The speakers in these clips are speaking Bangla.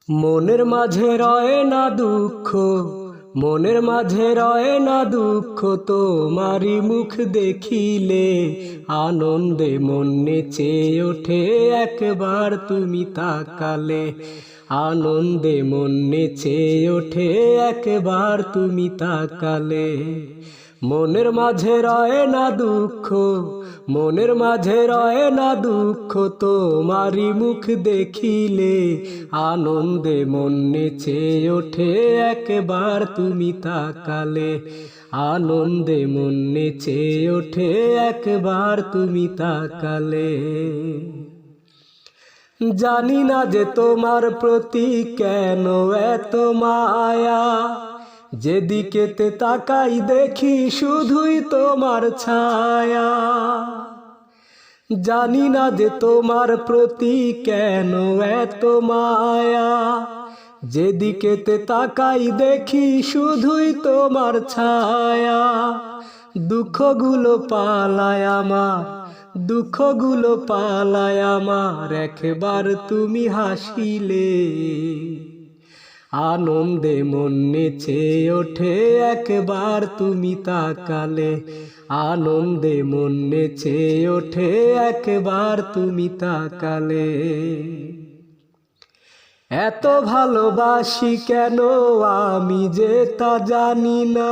মনের মাঝে রয় না দুঃখ, মনের মাঝে রয় না দুঃখ, তোমারি মুখ দেখিলে আনন্দে মন নেচে ওঠে একবার তুমি তাকালে। আনন্দে মন নেচে ওঠে একবার তুমি তাকালে। মনের মাঝে রয় না দুঃখ, মনের মাঝে রয় না দুঃখ, তোমারি মুখ দেখিলে আনন্দে মন নেচে ওঠে একবার তুমি তাকালে। আনন্দে মন নেচে ওঠে একবার তুমি তাকালে। জানি না যে তোমার প্রতি কেন এত মায়া, যেদিকেতে তাকাই দেখি শুধুই তোমার ছায়া। জানি না যে তোমার প্রতি কেন এত মায়া, যেদিকেতে তাকাই দেখি শুধুই তোমার ছায়া। দুঃখগুলো পালায় আমার, দুঃখগুলো পালায় আমার, একবার তুমি হাসিলে আনন্দে মন নেচে ওঠে একবার তুমি তাকালে। আনন্দে মন নেচে ওঠে একবার তুমি তাকালে। এত ভালোবাসি কেন আমি যে তা জানি না,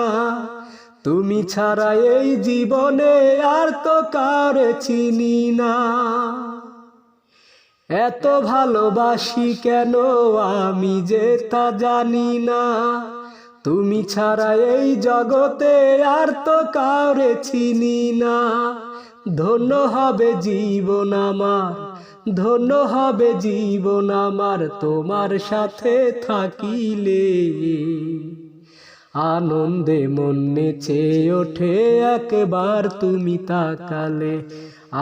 তুমি ছাড়া এই জীবনে আর তো কাউরে চিনি না। এত ভালোবাসি কেন আমি যে তা জানি না, তুমি ছাড়া এই জগতে আর তো কাউরে চিনি না। ধন্য হবে জীবন আমার, ধন্য হবে জীবন আমার, তোমার সাথে থাকিলে। আনন্দে মন নেচে ওঠে একবার তুমি তাকালে।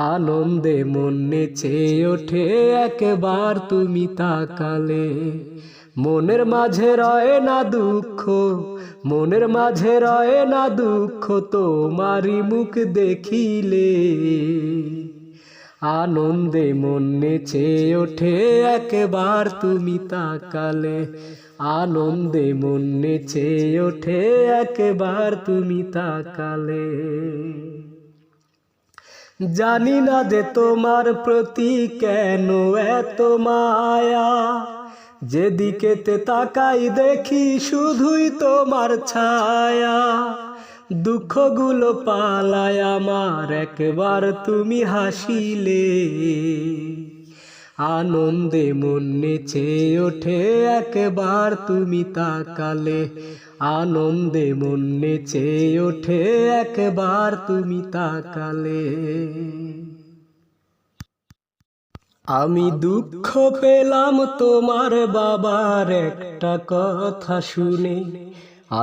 আনন্দে মন নেচে ওঠে একবার তুমি তাকালে। মনের মাঝে রয় না দুঃখ, মনের মাঝে রয় না দুঃখ, তোমারি মুখ দেখিলে আনন্দে মন নেচে ওঠে একবার তুমি তাকালে। আনন্দে মন নেচে ওঠে একবার তুমি তাকালে। জানি না যে তোমার প্রতি কেন এত মায়া, যেদিকেতে তাকাই দেখি শুধুই তোমার ছায়া। দুঃখগুলো পালায় আমার, একবার তুমি হাসিলে আনন্দে মন নেচে ওঠে একবার তুমি তাকালে। আনন্দে মন নেচে ওঠে একবার তুমি তাকালে। আমি দুঃখ পেলাম তোমার বাবার একটা কথা শুনে,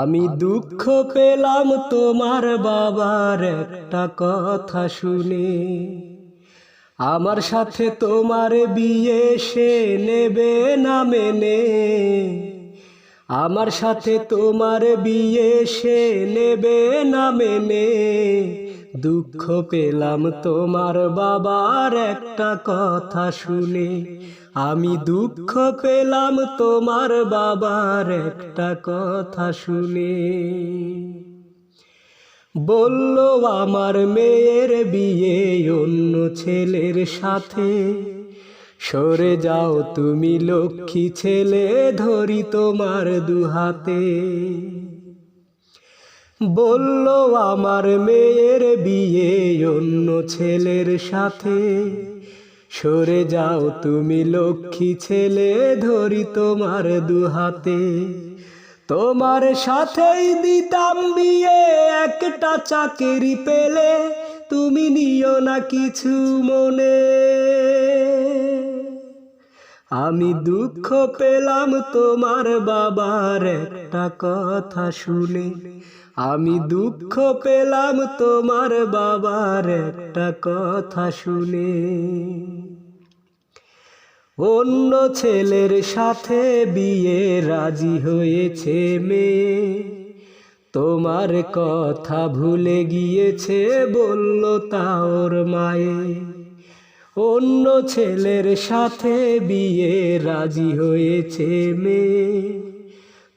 আমি দুঃখ পেলাম তোমার বাবার একটা কথা শুনে। আমার সাথে তোমার বিয়ে সে নেবে না মেনে, আমার সাথে তোমার বিয়ে সে নেবে না মেনে। দুঃখ পেলাম তোমার বাবার একটা কথা শুনে, আমি দুঃখ পেলাম তোমার বাবার একটা কথা শুনে। বলল আমার মেয়ের বিয়ে অন্য ছেলের সাথে, সরে যাও তুমি লক্ষ্মী ছেলে, ধরি তোমার দুহাতে। বলল আমার মেয়ের বিয়ে অন্য ছেলের সাথে, সরে যাও তুমি লক্ষ্মী ছেলে, ধরি তোমার দুহাতে। তোমার সাথেই দিতাম বিয়ে, একটা চাকরি পেলে তুমি নিও না কিছু মনে। আমি দুঃখ পেলাম তোমার বাবার একটা কথা শুনে, আমি দুঃখ পেলাম তোমার বাবার একটা কথা শুনে। অন্য ছেলের সাথে বিয়ে রাজি হয়েছে মেয়ে, তোমার কথা ভুলে গিয়েছে বলল তা ওর মায়ে। অন্য ছেলের সাথে বিয়ে রাজি হয়েছে মেয়ে,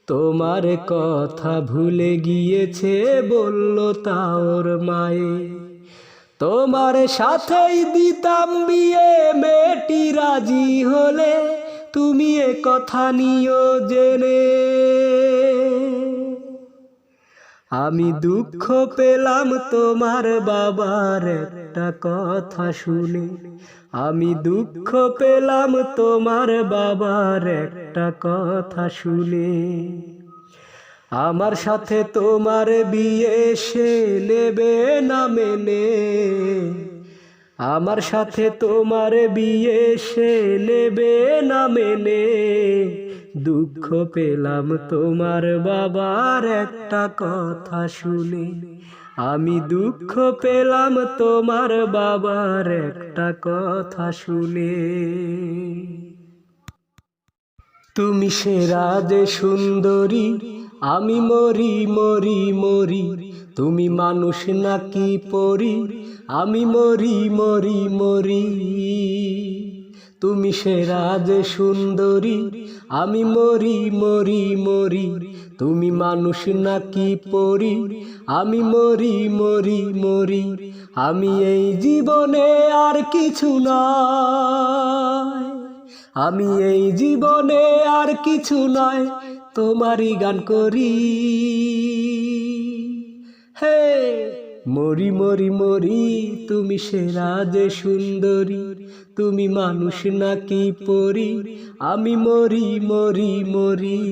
তোমার কথা ভুলে গিয়েছে বলল তাওর মায়ে। তোমার সাথেই দিতাম বিয়ে মেয়েটি রাজি হলে, তুমি এ কথা নিও জেনে। আমি দুঃখ পেলাম তোমার বাবার একটা কথা শুনে, আমি দুঃখ পেলাম তোমার বাবার একটা কথা শুনে। আমার সাথে তোমার বিয়ে সে নেবে না মেনে, আমার সাথে তোমার বিয়ে সে নেবে না মেনে। দুঃখ পেলাম তোমার বাবার একটা কথা শুনে, আমি দুঃখ পেলাম তোমার বাবার একটা কথা শুনে। তুমি সেরা যে সুন্দরী, আমি মরি মরি মরি, তুমি মানুষ নাকি পরি, আমি মরি মরি মরি। তুমি সেরা যে সুন্দরী, আমি মরি মরি মরি, তুমি মানুষ নাকি পরি, আমি মরি মরি মরি। আমি এই জীবনে আর কিছু নয়, আমি এই জীবনে আর কিছু নয়, তোমারই গান করি। হে মরি মরি মরি, তুমি সেরা যে সুন্দরী, তুমি মানুষ নাকি পরি, আমি মরি মরি মরি।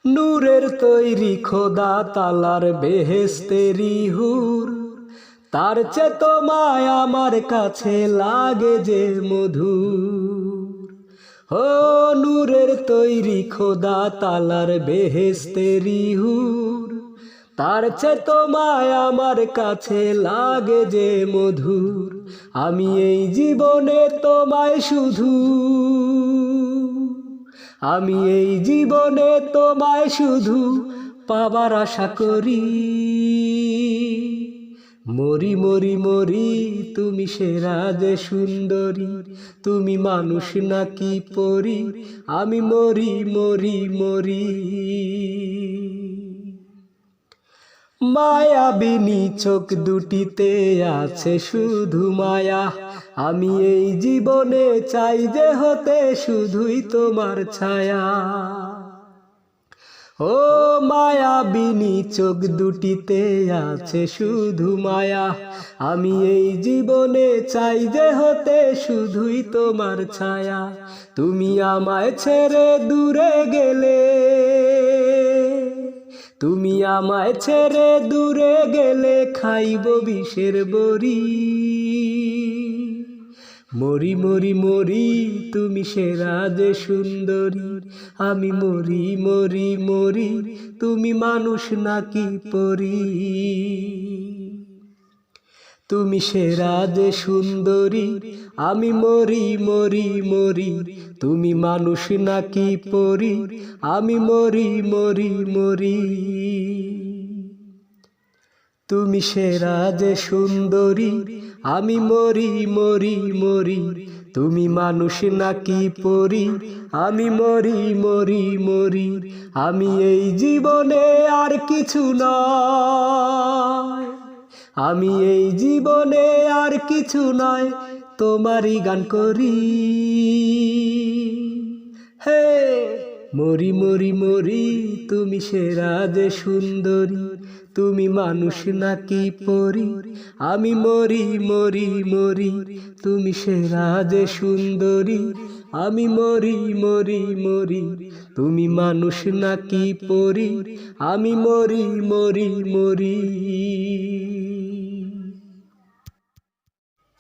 নূরের তৈরি খোদা তালার বেহেশতেরি হুর, তার চেয়ে তোমায় আমার কাছে লাগে যে মধুর। ও নূরের তৈরি খোদা তালার বেহেশতেরি হুর, তার চেয়ে তোমায় আমার কাছে লাগে যে মধুর। আমি এই জীবনে তোমায় শুধু, আমি এই জীবনে তোমায় শুধু পাবার আশা করি। মরি মরি মরি, তুমি সেরা যে সুন্দরী, তুমি মানুষ নাকি পরি, আমি মরি মরি মরি। মায়াবিনী চোখ দুটিতে আছে শুধু মায়া, আমি এই জীবনে চাই যে হতে শুধুই তোমার ছায়া। ও মায়াবিনী চোখ দুটিতে আছে শুধু মায়া, আমি এই জীবনে চাই যে হতে শুধুই তোমার ছায়া। তুমি আমায় ছেড়ে দূরে গেলে, তুমি আমায় ছেড়ে দূরে গেলে খাইব বিষের বড়ি। মরি মরি মরি, তুমি সেরা যে সুন্দরী, আমি মরি মরি মরি, তুমি মানুষ নাকি পরি। তুমি সেরা যে সুন্দরী, আমি মরি মরি মরি, তুমি মানুষ নাকি পরি, আমি মরি মরি মরি। তুমি সেরা যে সুন্দরী, আমি মরি মরি মরি, তুমি মানুষ নাকি পরি, আমি মরি মরি মরি। আমি এই জীবনে আর কিছু নয়, আমি এই জীবনে আর কিছু নয়, তোমারই গান করি। হে মরি মরি মরি, তুমি সেরা যে সুন্দরী, তুমি মানুষ নাকি পরি, আমি মরি মরি মরি। তুমি সেরা যে সুন্দরী, আমি মরি মরি মরি, তুমি মানুষ নাকি পরি, আমি মরি মরি মরি।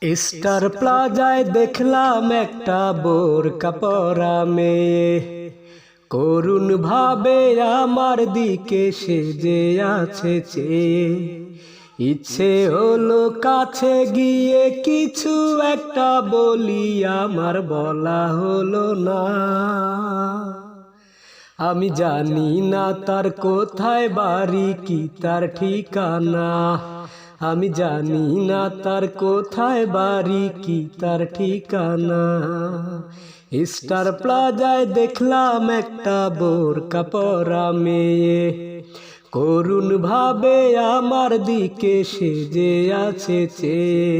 স্টার প্লাজায় দেখলাম একটা বোরকা পরা মেয়ে, করুণ ভাবে আমার দিকে সেজে আছে চেয়ে। ইচ্ছে হলো কাছে গিয়ে কিছু একটা বলি, আমার বলা হলো না। আমি জানি না তার কোথায় বাড়ি, কি তার ঠিকানা, আমি জানি না তার কোথায় বাড়ি কি তার ঠিকানা। স্টার প্লাজায় দেখলাম একটা বোরকা পরা মেয়ে, করুণ ভাবে আমার দিকে সেজে আছে চেয়ে।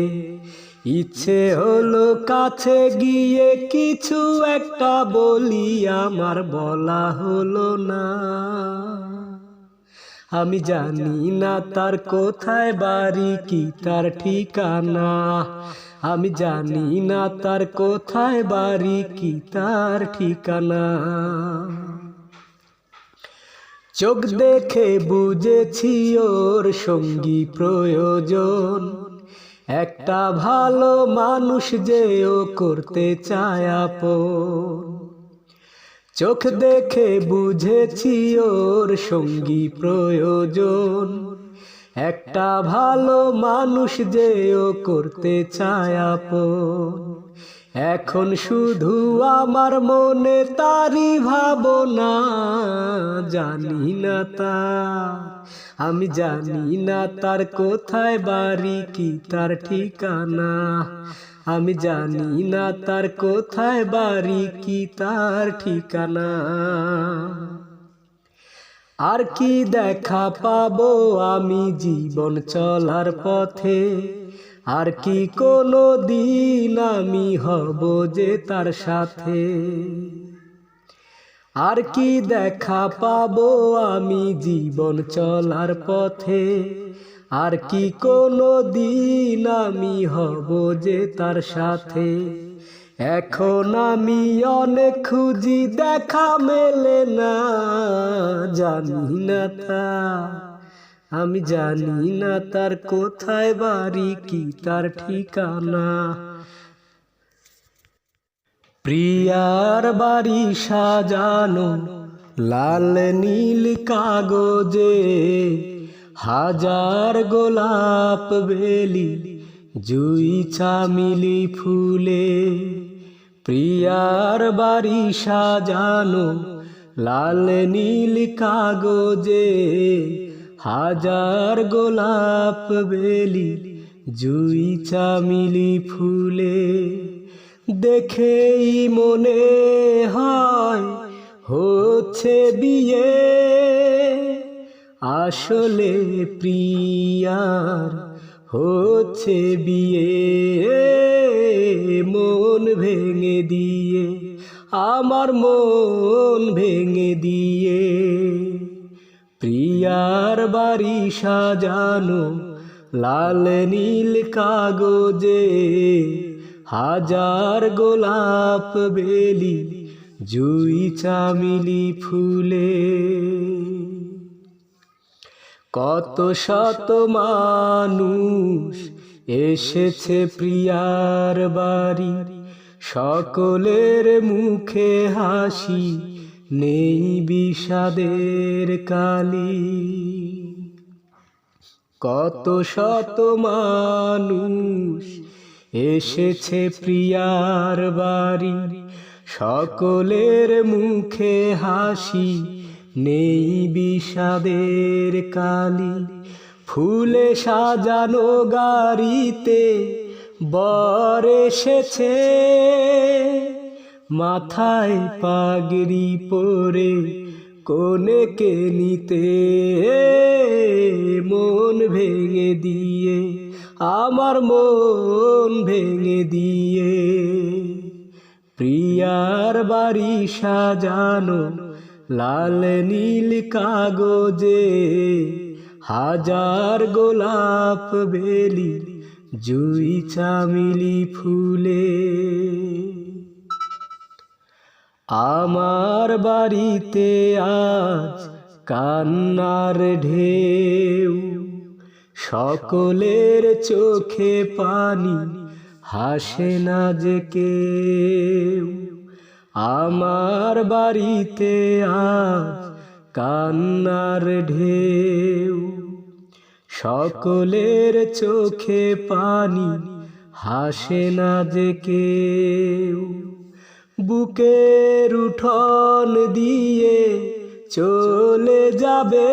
ইচ্ছে হলো কাছে গিয়ে কিছু একটা বলি, আমার বলা হলো না। আমি জানি না তার কোথায় বাড়ি কি তার ঠিকানা। আমি জানি না তার কোথায় বাড়ি কি তার ঠিকানা। চোখ দেখে বুঝেছি ওর সঙ্গী প্রয়োজন, একটা ভালো মানুষ যে ও করতে চায় আপন। চোখ দেখে বুঝেছি ওর সঙ্গী প্রয়োজন, একটা ভালো মানুষ যে ও করতে চায় আপন। এখন শুধু আমার মনে তারই ভাবনা, জানি না তার, আমি জানি না তার কোথায় বাড়ি কি তার ঠিকানা। আমি জানি না তার কোথায় বাড়ি কি তার ঠিকানা। আর কি দেখা পাবো আমি জীবন চলার পথে, আর কি কোনো দিন আমি হব যে তার সাথে। আর কি দেখা পাবো আমি জীবন চলার পথে, আর কি কোনো দিন আমি হব যে তার সাথে। এখন আমি অনেক খুঁজি দেখা মেলে না, জানি না তার, আমি জানি না তার কোথায় বাড়ি কি তার ঠিকানা। প্রিয়ার বাড়ি সাজানো লাল নীল কাগজে, হাজার গোলাপ বেলি জুই চামিলি ফুলে। প্রিয়ার বাড়ি সাজানো লাল নীল কাগজে, হাজার গোলাপ বেলি জুই চামিলি ফুলে। দেখেই মনে হয় হচ্ছে বিয়ে, আসলে প্রিয়ার হচ্ছে বিয়ে। মন ভেঙে দিয়ে, আমার মন ভেঙে দিয়ে। প্রিয়ার বাড়ি সাজানো লাল নীল কাগজে, হাজার গোলাপ বেলি জুই চামিলি ফুলে। কত শত মানুষ এসেছে প্রিয়ার বাড়ি, সকলের মুখে হাসি নেই বিষাদের কালি। কত শত মানুষ এসেছে প্রিয়ার বাড়ি, সকলের মুখে হাসি নেই বিষাদের কালি। ফুলে সাজানো গাড়িতে বর এসেছে, মাথায় পাগড়ি পরে কনেকে নিতে। মন ভেঙে দিয়ে, আমার মন ভেঙে দিয়ে। প্রিয়ার বাড়ি সাজানো লাল নীল কাগজে, হাজার গোলাপ বেলি জুই চামিলি ফুলে। আমার বাড়িতে আজ কান্নার ঢেউ, সকলের চোখে পানি হাসে না যে কেউ। আমার বাড়িতে আজ কান্নার ঢেউ, সকলের চোখে পানি হাসে না যে কেউ। বুকের উঠোন দিয়ে চলে যাবে,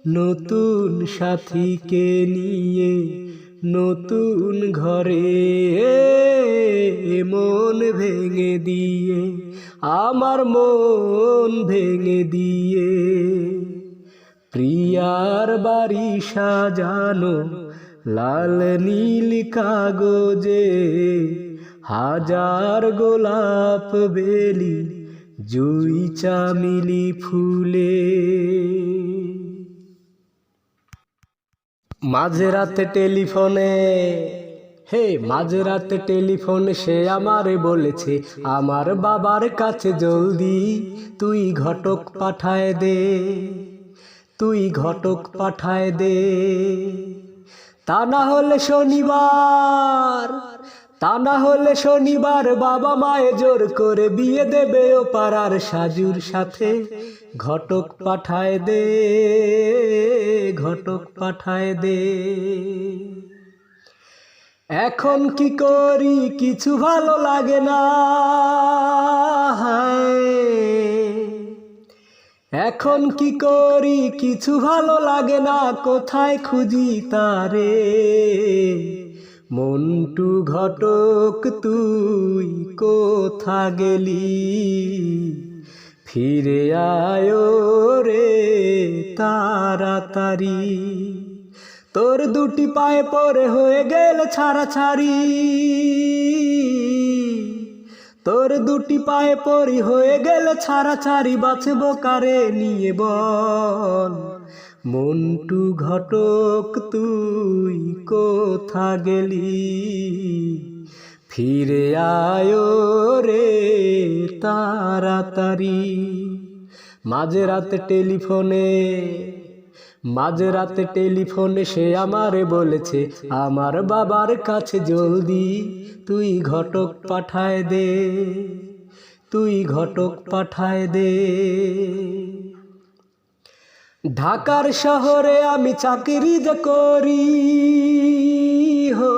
নতুন সাথীকে নিয়ে নতুন ঘরে মন ভেঙে দিয়ে, আমার মন ভেঙে দিয়ে। প্রিয়ার বাড়ি সাজানো লাল নীল কাগজে, হাজার গোলাপ বেলি জুই চামেলি ফুলে। মাঝরাতে টেলিফোনে, মাঝরাতে টেলিফোনে সে আমারে বলেছে, আমার বাবার কাছে জলদি তুই ঘটক পাঠায় দে, তুই ঘটক পাঠায় দে। তা না হলে শনিবার, তা না হলে শনিবার বাবা মায়ে জোর করে বিয়ে দেবে ও পাড়ার সাজুর সাথে। ঘটক পাঠায় দে, ঘটক পাঠায় দে। এখন কি করি কিছু ভালো লাগে না, এখন কি করি কিছু ভালো লাগে না, কোথায় খুঁজি তারে। মন্টু ঘটক তুই কোথা গেলি, ফিরে আয় রে তাড়াতাড়ি। তোর দুটি পায়ে পরে হয়ে গেল ছাড়াছাড়ি, তোর দুটি পায়ে পরি হয়ে গেল ছাড়াছাড়ি, বাঁচবো কারে নিয়ে বল। মন্টু ঘটক তুই কোথা গেলি, ফিরে আয় রে তাড়াতাড়ি। মাঝরাতে টেলিফোনে, মাঝরাতে টেলিফোনে সে আমারে বলেছে, আমার বাবার কাছে জলদি তুই ঘটক পাঠায় দে, তুই ঘটক পাঠায় দে। ঢাকার শহরে আমি চাকরি যে করি হো,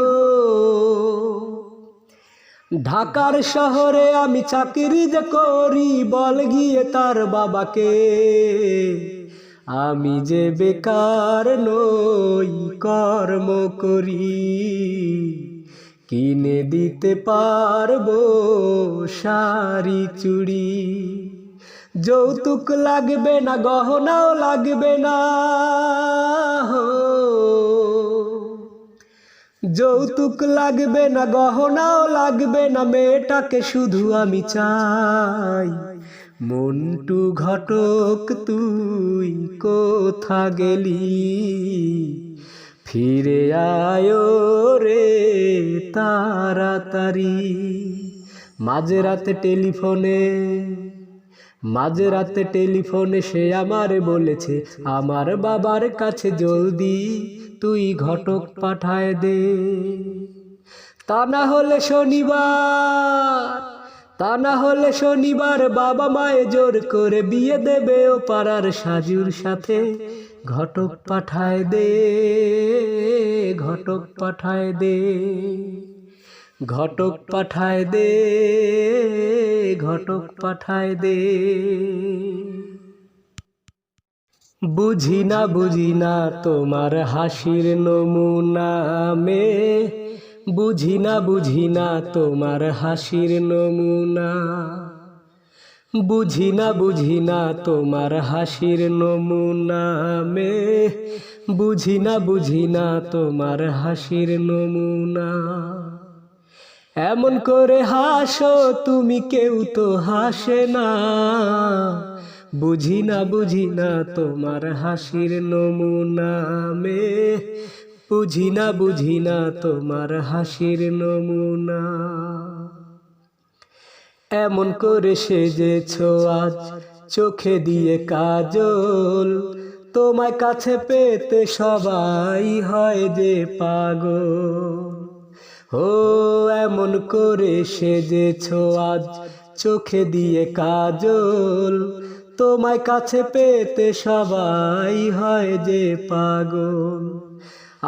ঢাকার শহরে আমি চাকরি যে করি, বল গিয়ে তার বাবাকে, আমি যে বেকার নই কর্ম করি, কিনে দিতে পারবো শাড়ি চুড়ি। যৌতুক লাগবে না, গহনাও লাগবে না, যৌতুক লাগবে না, গহনাও লাগবে না, মেয়েটাকে শুধু আমি চাই। মন্টু ঘটক তুই কোথা গেলি, ফিরে আয় রে তাড়াতাড়ি। মাঝরাতে টেলিফোনে, মাঝরাতে টেলিফোনে সে আমারে বলেছে, আমার বাবার কাছে জলদি তুই ঘটক পাঠায় দে। তা না হলে শনিবার, তা না হলে শনিবার বাবা মায়ে জোর করে বিয়ে দেবে ও পাড়ার সাজুর সাথে। ঘটক পাঠায় দে, ঘটক পাঠায় দে, ঘটক পাঠায় দে, ঘটক পাঠায় দে। বুঝি না, বুঝি না তোমার হাসির নমুনা মে, বুঝি না, বুঝি না তোমার হাসির নমুনা, বুঝি না, বুঝি না তোমার হাসির নমুনা মে, বুঝি না, বুঝি না তোমার হাসির নমুনা। এমন করে হাসো তুমি, কেউ তো হাসে না, বুঝি না, বুঝি না তোমার হাসির নমুনা মে, বুঝি না, বুঝি না তোমার হাসির নমুনা। এমন করে সেজেছো আজ চোখে দিয়ে কাজল, তোমায় কাছে পেতে সবাই হয় যে পাগল। ও এমন করে সেজেছো আজ চোখে দিয়ে কাজল, তোমায় কাছে পেতে সবাই হয় যে পাগল।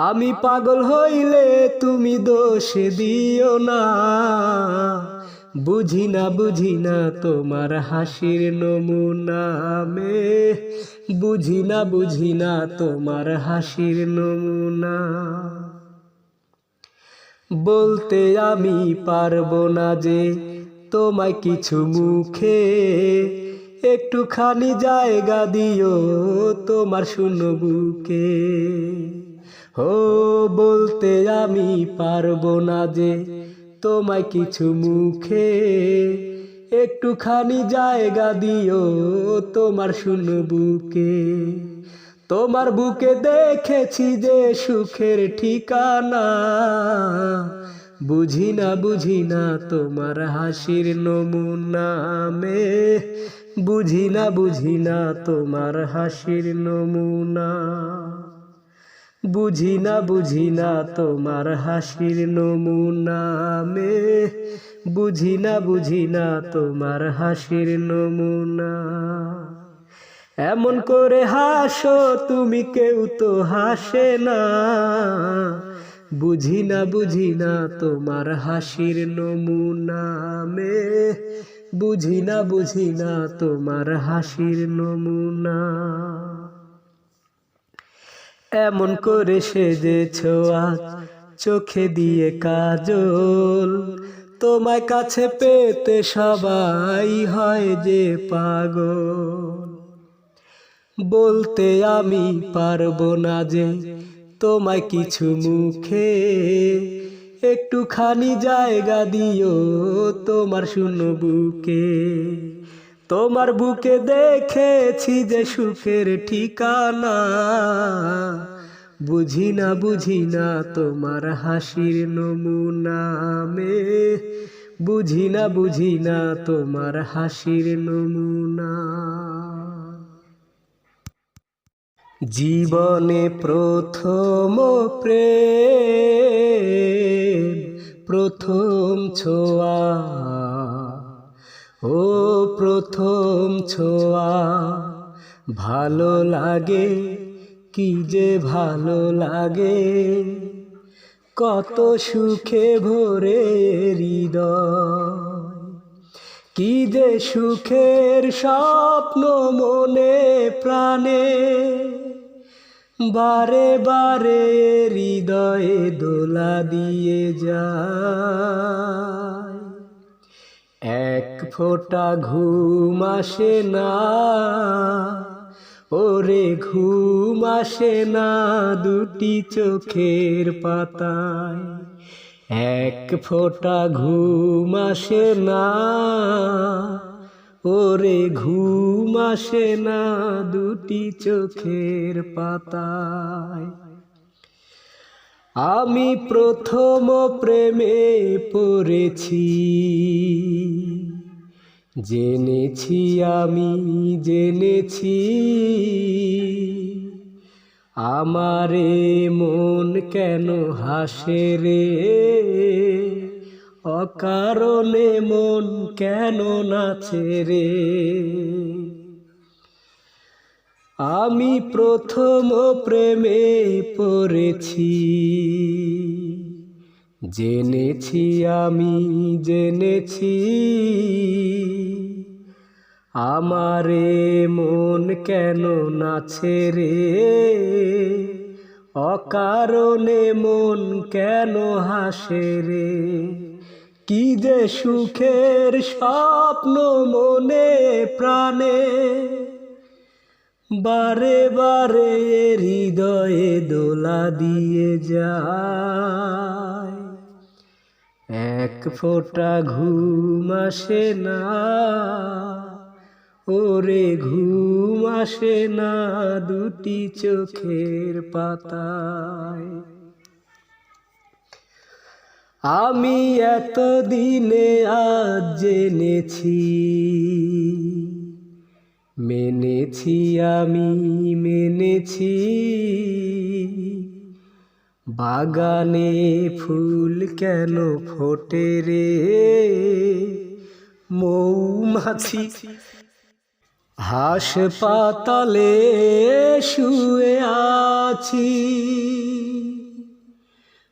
আমি পাগল হইলে তুমি দোষ দিও না, বুঝি না তোমার হাসির নমুনা বুঝি না তোমার হাসির নমুনা। বলতে আমি পারবো না যে তোমায় কিছু মুখে, একটুখানি জায়গা দিও তোমার শূন্য বুকে। ও বলতে আমি পারবো না যে তোমায় কিছু মুখে, একটুখানি জায়গা দিও তোমার শূন্য বুকে। তোমার বুকে দেখেছি যে সুখের ঠিকানা, বুঝি না তোমার হাসির নমুনা বুঝি না তোমার হাসির নমুনা। বুঝি না তোমার হাসির নমুনা বুঝি না তোমার হাসির নমুনা। এমন করে হাসো তুমি, কেউ তো হাসে না। বুঝি না তোমার হাসির নমুনা বুঝি না তোমার হাসির নমুনা। এমন করে সেজেছো আজ চোখে দিয়ে কাজল, তোমায় কাছে পেতে সবাই হয় যে পাগল। বলতে আমি পারবো না যে তোমায় কিছু মুখে, একটুখানি জায়গা দিও তোমার শূন্য বুকে। তোমার বুকে দেখেছি যে সুখের ঠিকানা, বুঝি না তোমার হাসির নমুনা বুঝি না তোমার হাসির নমুনা। জীবনে প্রথম প্রেম, প্রথম ছোঁয়া, ও প্রথম ছোঁয়া। ভালো লাগে কি যে ভালো লাগে, কত সুখে ভরে হৃদয়। কি যে সুখের স্বপ্ন মনে প্রাণে, বারে বারে হৃদয়ে দোলা দিয়ে যায়। এক ফোঁটা ঘুম আসে না, ওরে ঘুম আসে না দুটি চোখের পাতায়। এক ফোঁটা ঘুম আসে না, ওরে ঘুম আসে না দুটি চোখের পাতায়। আমি প্রথম প্রেমে পড়েছি, জেনেছি আমি জেনেছি। আমারে মন কেন হাসে রে, অকারণে মন কেন নাচে রে। আমি প্রথম প্রেমে পড়েছি, জেনেছি আমি জেনেছি। আমারে মন কেন নাচে রে, অকারণে মন কেন হাসে রে। কি যে সুখের স্বপ্ন মনে প্রাণে, বারে বারে হৃদয়ে দোলা দিয়ে যায়। এক ফোঁটা ঘুম আসে না, ওরে ঘুম আসে না দুটি চোখের পাতায়। আমি এতদিনে আজ জেনেছি, মেনেছি আমি মেনেছি। বাগানে ফুল কেন ফোটে রে, মৌমাছি হাসপাতালে শুয়ে আছি।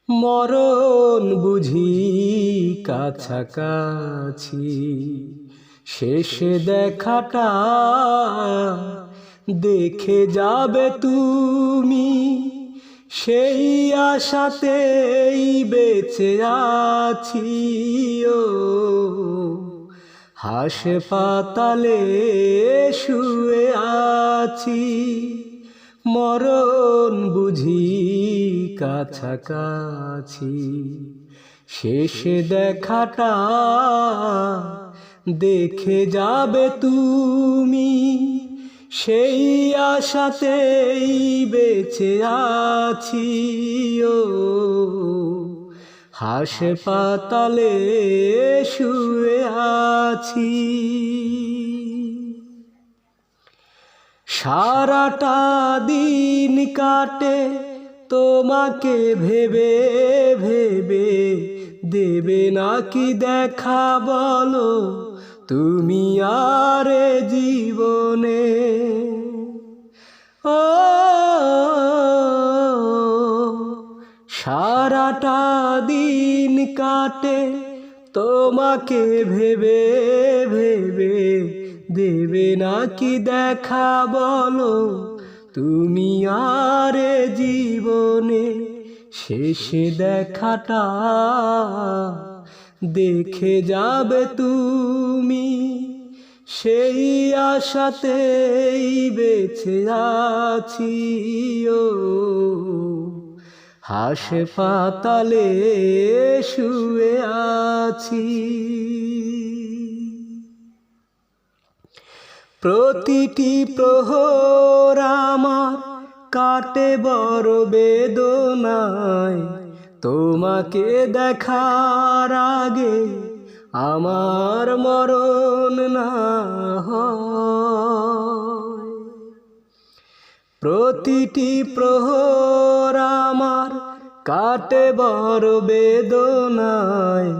মরণ বুঝি কাছাকাছি, শেষে দেখাটা দেখে যাবে তুমি, সেই আশাতেই বেঁচে আছি। ও হাসপাতালে শুয়ে আছি, মরণ বুঝি কাছাকাছি, শেষে দেখাটা দেখে যাবে তুমি, সেই আশাতেই বেঁচে আছি। ও হাসপাতালে শুয়ে আছি। সারাটা দিন কাটে তোমাকে ভেবে ভেবে, দেবে নাকি দেখা বলো তুমি আর জীবনে। ও সারাটা দিন কাটে তোমাকে ভেবে ভেবে, দেবে নাকি দেখা বলো তুমি আর জীবনে। শেষে দেখাটা দেখে যাবে তুমি, সেই আশাতেই বেঁচে আছি। ও হাসপাতালে শুয়ে আছি। প্রতিটি প্রহর আমার কাটে বড় বেদনায়, তোমাকে দেখার আগে আমার মরণ না হয়। প্রতিটি প্রহর আমার কাটে বড় বেদনায়,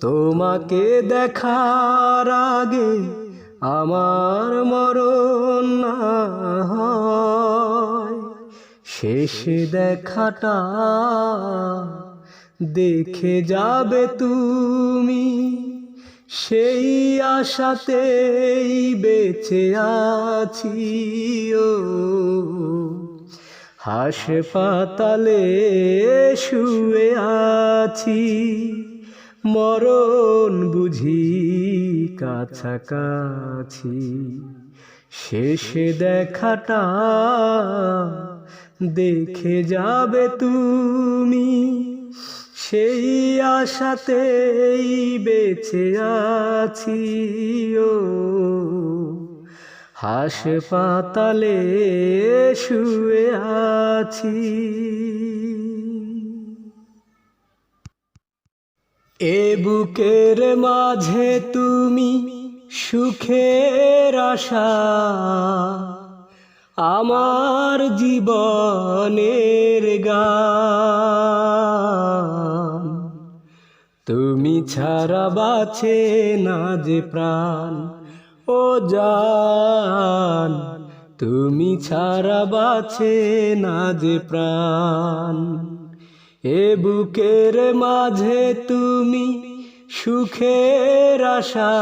তোমাকে দেখার আগে আমার মরণ না হয়। শেষে দেখাটা দেখে যাবে তুমি, সেই আশাতেই বেঁচে আছি। ও হাসপাতালে শুয়ে আছি, মরণ বুঝি কাছাকাছি, শেষে দেখাটা দেখে যাবে তুমি, সেই আশাতেই বেঁচে আছি। ও হাসপাতালে শুয়ে আছি। এ বুকের মাঝে তুমি সুখের আশা, আমার জীবনের গান। তুমি ছাড়া বাঁচে না যে প্রাণ, ও জান তুমি ছাড়া বাঁচে না যে প্রাণ। এ বুকের মাঝে তুমি সুখের আশা,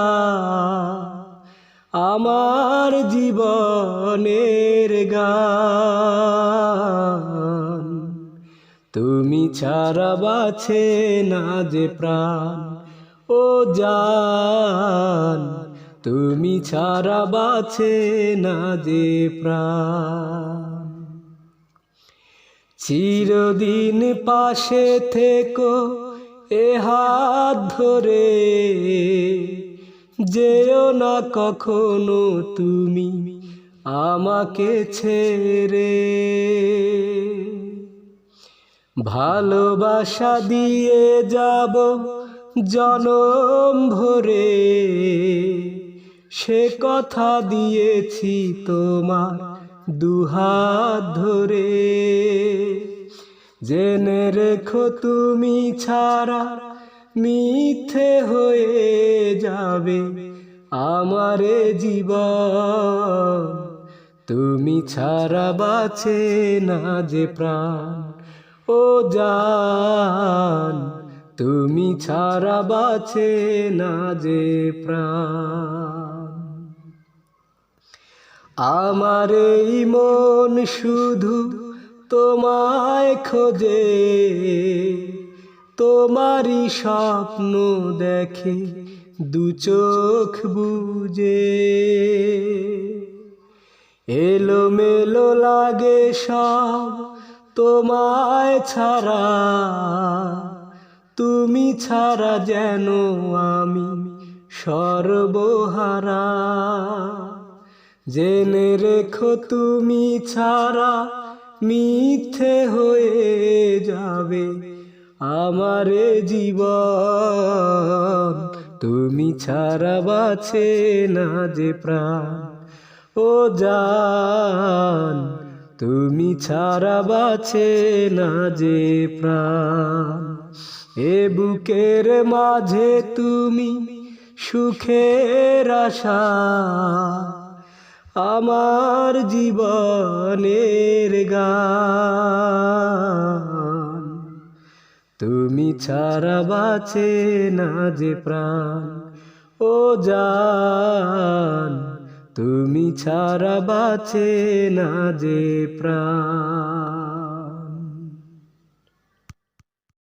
আমার জীবনের গান। তুমি ছাড়া বাঁচে না যে প্রাণ, ও জান তুমি ছাড়া বাঁচে না যে প্রাণ। চিরদিন পাশে থেকো এ হাত ধরে, যেও না কখনো তুমি আমাকে ছেড়ে। ভালোবাসা দিয়ে যাব জনম ভরে, সে কথা দিয়েছি তোমার দুহাত ধরে। জেনে রেখো তুমি ছাড়া মিথ্যে হয়ে যাবে আমার জীবন। তুমি ছাড়া বাঁচে না যে প্রাণ, ও জান তুমি ছাড়া বাঁচে না যে প্রাণ। আমার এই মন শুধু তোমায় খোঁজে, তোমারই স্বপ্ন দেখে দু চোখ বুজে। এলোমেলো লাগে সব তোমায় ছাড়া, তুমি ছাড়া যেন আমি সর্বহারা। জেনে রেখো তুমি ছাড়া মিথ্যে হয়ে যাবে আমার জীবন, তুমি ছাড়া বাঁচে না যে প্রাণ। ও জান তুমি ছাড়া বাঁচে না যে প্রাণ। এ বুকের মাঝে তুমি সুখের আশা, আমার জীবনের গান। তুমি ছাড়া বাঁচে না যে প্রাণ। ও জান তুমি ছাড়া বাঁচে না যে প্রাণ।